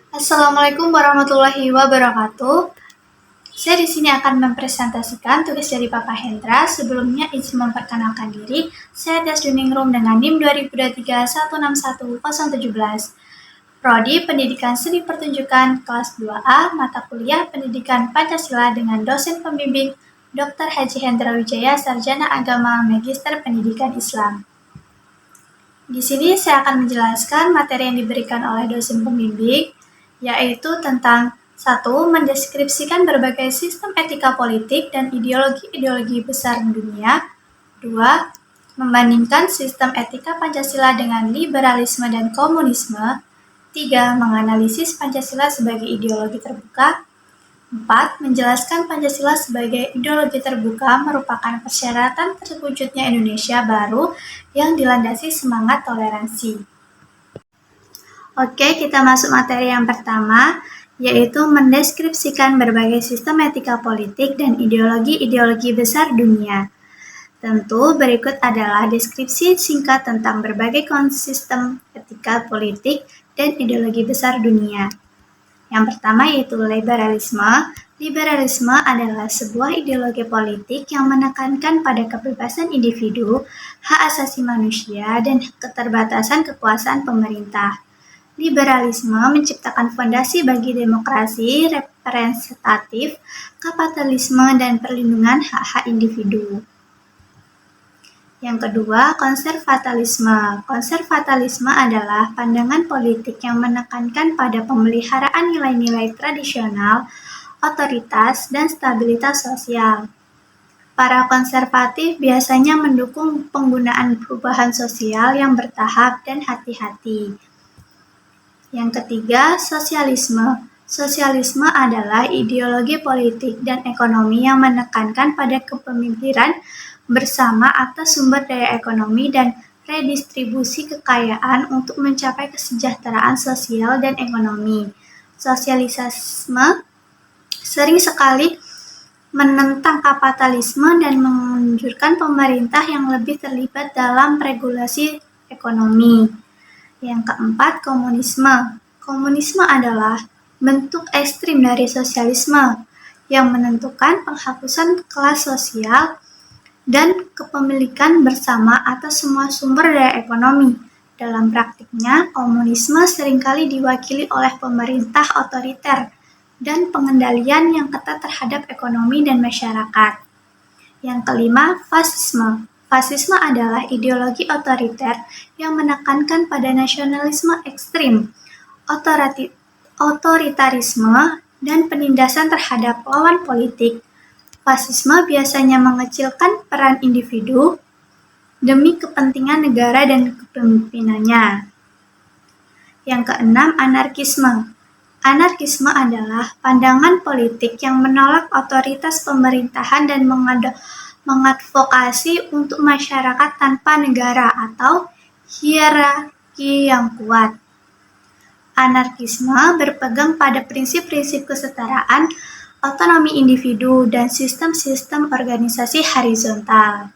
Assalamualaikum warahmatullahi wabarakatuh. Saya di sini akan mempresentasikan tugas dari Papa Hendra. Sebelumnya izin memperkenalkan diri. Saya Dasduningrum dengan NIM 2023161017. Prodi Pendidikan Seni Pertunjukan kelas 2A, mata kuliah Pendidikan Pancasila dengan dosen pembimbing Dr. Haji Hendra Wijaya, Sarjana Agama Magister Pendidikan Islam. Di sini saya akan menjelaskan materi yang diberikan oleh dosen pembimbing, yaitu tentang 1. Mendeskripsikan berbagai sistem etika politik dan ideologi-ideologi besar dunia. 2. Membandingkan sistem etika Pancasila dengan liberalisme dan komunisme. 3. Menganalisis Pancasila sebagai ideologi terbuka. 4. Menjelaskan Pancasila sebagai ideologi terbuka merupakan persyaratan terwujudnya Indonesia baru yang dilandasi semangat toleransi. Oke, kita masuk materi yang pertama, yaitu mendeskripsikan berbagai sistem etika politik dan ideologi-ideologi besar dunia. Tentu berikut adalah deskripsi singkat tentang berbagai sistem etika politik dan ideologi besar dunia. Yang pertama yaitu liberalisme. Liberalisme adalah sebuah ideologi politik yang menekankan pada kebebasan individu, hak asasi manusia, dan keterbatasan kekuasaan pemerintah. Liberalisme menciptakan fondasi bagi demokrasi representatif, kapitalisme, dan perlindungan hak-hak individu. Yang kedua, konservatisme. Konservatisme adalah pandangan politik yang menekankan pada pemeliharaan nilai-nilai tradisional, otoritas, dan stabilitas sosial. Para konservatif biasanya mendukung penggunaan perubahan sosial yang bertahap dan hati-hati. Yang ketiga, sosialisme. Sosialisme adalah ideologi politik dan ekonomi yang menekankan pada kepemimpinan bersama atas sumber daya ekonomi dan redistribusi kekayaan untuk mencapai kesejahteraan sosial dan ekonomi. Sosialisme sering sekali menentang kapitalisme dan menganjurkan pemerintah yang lebih terlibat dalam regulasi ekonomi. Yang keempat, komunisme. Komunisme adalah bentuk ekstrim dari sosialisme yang menentukan penghapusan kelas sosial dan kepemilikan bersama atas semua sumber daya ekonomi. Dalam praktiknya, komunisme seringkali diwakili oleh pemerintah otoriter dan pengendalian yang ketat terhadap ekonomi dan masyarakat. Yang kelima, fasisme. Fasisme adalah ideologi otoriter yang menekankan pada nasionalisme ekstrim, otoritarisme, dan penindasan terhadap lawan politik. Fasisme biasanya mengecilkan peran individu demi kepentingan negara dan kepemimpinannya. Yang keenam, anarkisme. Anarkisme adalah pandangan politik yang menolak otoritas pemerintahan dan mengadvokasi untuk masyarakat tanpa negara atau hierarki yang kuat. Anarkisme berpegang pada prinsip-prinsip kesetaraan, otonomi individu, dan sistem-sistem organisasi horizontal.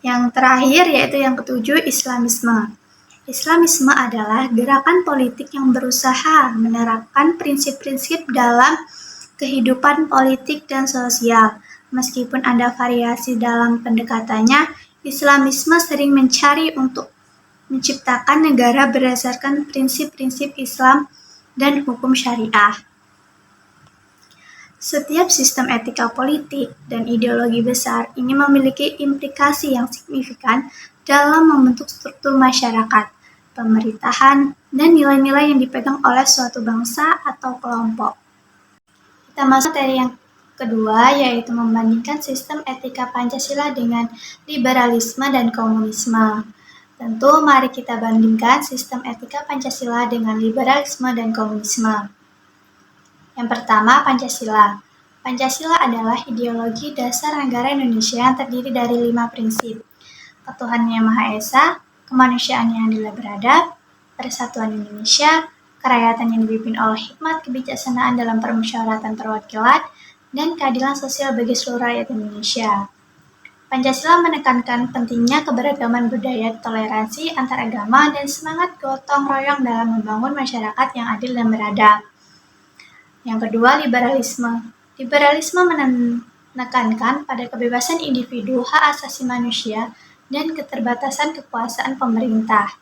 Yang terakhir yaitu yang ketujuh, Islamisme. Islamisme adalah gerakan politik yang berusaha menerapkan prinsip-prinsip dalam kehidupan politik dan sosial. Meskipun ada variasi dalam pendekatannya, Islamisme sering mencari untuk menciptakan negara berdasarkan prinsip-prinsip Islam dan hukum syariah. Setiap sistem etika politik dan ideologi besar ini memiliki implikasi yang signifikan dalam membentuk struktur masyarakat, pemerintahan, dan nilai-nilai yang dipegang oleh suatu bangsa atau kelompok. Kita masuk materi yang kedua, yaitu membandingkan sistem etika Pancasila dengan liberalisme dan komunisme. Tentu, mari kita bandingkan sistem etika Pancasila dengan liberalisme dan komunisme. Yang pertama, Pancasila. Pancasila adalah ideologi dasar negara Indonesia yang terdiri dari 5 prinsip. Ketuhanan Yang Maha Esa, kemanusiaan yang adil beradab, persatuan Indonesia, kerakyatan yang dipimpin oleh hikmat kebijaksanaan dalam permusyawaratan perwakilan, dan keadilan sosial bagi seluruh rakyat Indonesia. Pancasila menekankan pentingnya keberagaman budaya, toleransi antar agama, dan semangat gotong royong dalam membangun masyarakat yang adil dan beradab. Yang kedua, liberalisme. Liberalisme menekankan pada kebebasan individu, hak asasi manusia, dan keterbatasan kekuasaan pemerintah.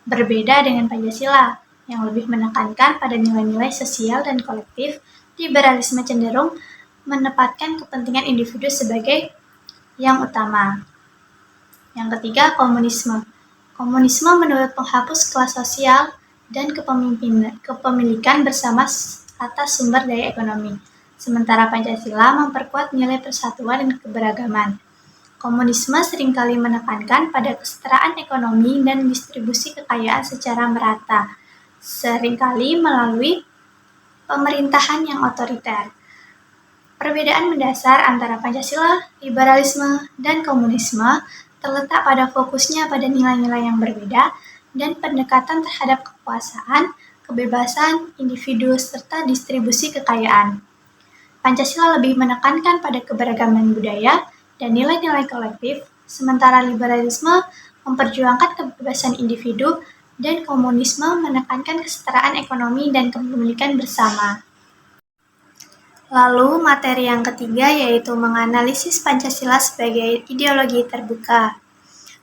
Berbeda dengan Pancasila, yang lebih menekankan pada nilai-nilai sosial dan kolektif, liberalisme cenderung menempatkan kepentingan individu sebagai yang utama. Yang ketiga, komunisme. Komunisme menuntut menghapus kelas sosial dan kepemilikan bersama atas sumber daya ekonomi. Sementara Pancasila memperkuat nilai persatuan dan keberagaman. Komunisme seringkali menekankan pada kesetaraan ekonomi dan distribusi kekayaan secara merata, seringkali melalui pemerintahan yang otoriter. Perbedaan mendasar antara Pancasila, liberalisme, dan komunisme terletak pada fokusnya pada nilai-nilai yang berbeda dan pendekatan terhadap kekuasaan, kebebasan individu, serta distribusi kekayaan. Pancasila lebih menekankan pada keberagaman budaya dan nilai-nilai kolektif, sementara liberalisme memperjuangkan kebebasan individu dan komunisme menekankan kesetaraan ekonomi dan kepemilikan bersama. Lalu materi yang ketiga yaitu menganalisis Pancasila sebagai ideologi terbuka.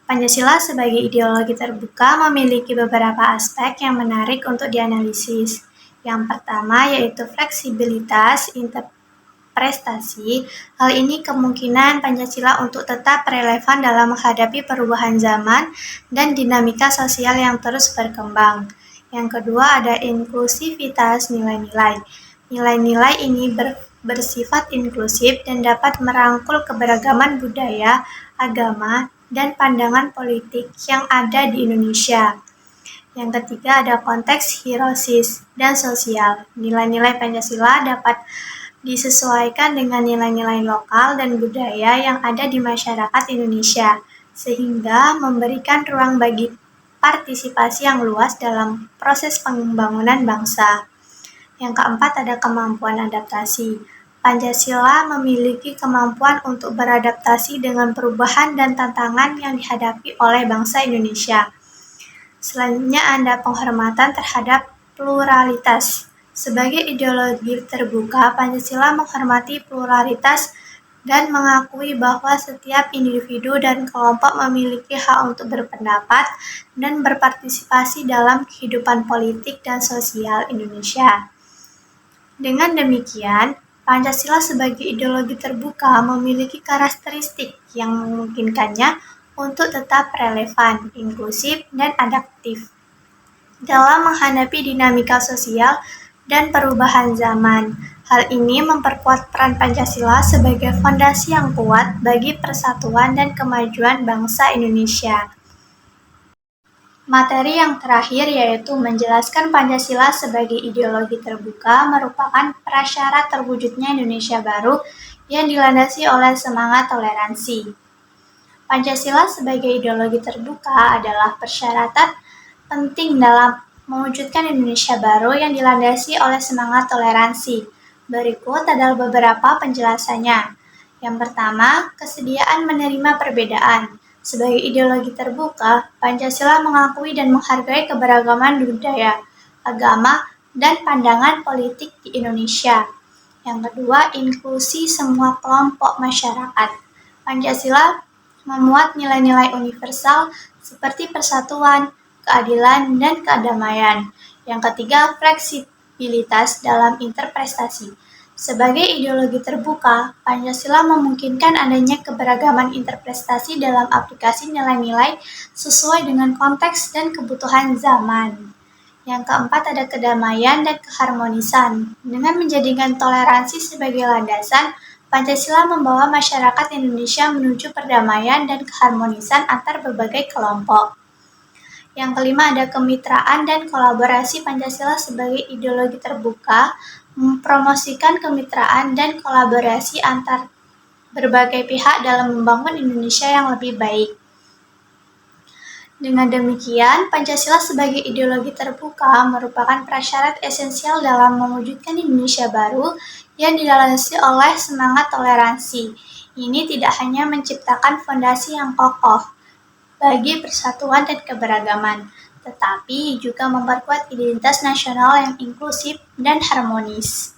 Pancasila sebagai ideologi terbuka memiliki beberapa aspek yang menarik untuk dianalisis. Yang pertama yaitu fleksibilitas interpretasi. Hal ini kemungkinan Pancasila untuk tetap relevan dalam menghadapi perubahan zaman dan dinamika sosial yang terus berkembang. Yang kedua ada inklusivitas nilai-nilai. Nilai-nilai ini bersifat inklusif dan dapat merangkul keberagaman budaya, agama, dan pandangan politik yang ada di Indonesia. Yang ketiga ada konteks hierarkis dan sosial. Nilai-nilai Pancasila dapat disesuaikan dengan nilai-nilai lokal dan budaya yang ada di masyarakat Indonesia, sehingga memberikan ruang bagi partisipasi yang luas dalam proses pembangunan bangsa. Yang keempat ada kemampuan adaptasi. Pancasila memiliki kemampuan untuk beradaptasi dengan perubahan dan tantangan yang dihadapi oleh bangsa Indonesia. Selanjutnya ada penghormatan terhadap pluralitas. Sebagai ideologi terbuka, Pancasila menghormati pluralitas dan mengakui bahwa setiap individu dan kelompok memiliki hak untuk berpendapat dan berpartisipasi dalam kehidupan politik dan sosial Indonesia. Dengan demikian, Pancasila sebagai ideologi terbuka memiliki karakteristik yang memungkinkannya untuk tetap relevan, inklusif, dan adaptif dalam menghadapi dinamika sosial dan perubahan zaman. Hal ini memperkuat peran Pancasila sebagai fondasi yang kuat bagi persatuan dan kemajuan bangsa Indonesia. Materi yang terakhir yaitu menjelaskan Pancasila sebagai ideologi terbuka merupakan prasyarat terwujudnya Indonesia baru yang dilandasi oleh semangat toleransi. Pancasila sebagai ideologi terbuka adalah persyaratan penting dalam mewujudkan Indonesia baru yang dilandasi oleh semangat toleransi. Berikut adalah beberapa penjelasannya. Yang pertama, kesediaan menerima perbedaan. Sebagai ideologi terbuka, Pancasila mengakui dan menghargai keberagaman budaya, agama, dan pandangan politik di Indonesia. Yang kedua, inklusi semua kelompok masyarakat. Pancasila memuat nilai-nilai universal seperti persatuan, keadilan, dan kedamaian. Yang ketiga, fleksibilitas dalam interpretasi. Sebagai ideologi terbuka, Pancasila memungkinkan adanya keberagaman interpretasi dalam aplikasi nilai-nilai sesuai dengan konteks dan kebutuhan zaman. Yang keempat ada kedamaian dan keharmonisan. Dengan menjadikan toleransi sebagai landasan, Pancasila membawa masyarakat Indonesia menuju perdamaian dan keharmonisan antar berbagai kelompok. Yang kelima ada kemitraan dan kolaborasi. Pancasila sebagai ideologi terbuka mempromosikan kemitraan dan kolaborasi antar berbagai pihak dalam membangun Indonesia yang lebih baik. Dengan demikian, Pancasila sebagai ideologi terbuka merupakan prasyarat esensial dalam mewujudkan Indonesia baru yang dilandasi oleh semangat toleransi. Ini tidak hanya menciptakan fondasi yang kokoh bagi persatuan dan keberagaman, tetapi juga memperkuat identitas nasional yang inklusif dan harmonis.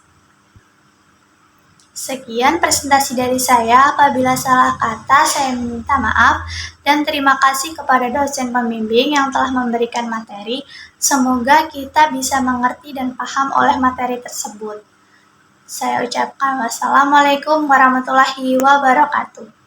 Sekian presentasi dari saya. Apabila salah kata, saya minta maaf dan terima kasih kepada dosen pembimbing yang telah memberikan materi. Semoga kita bisa mengerti dan paham oleh materi tersebut. Saya ucapkan wassalamualaikum warahmatullahi wabarakatuh.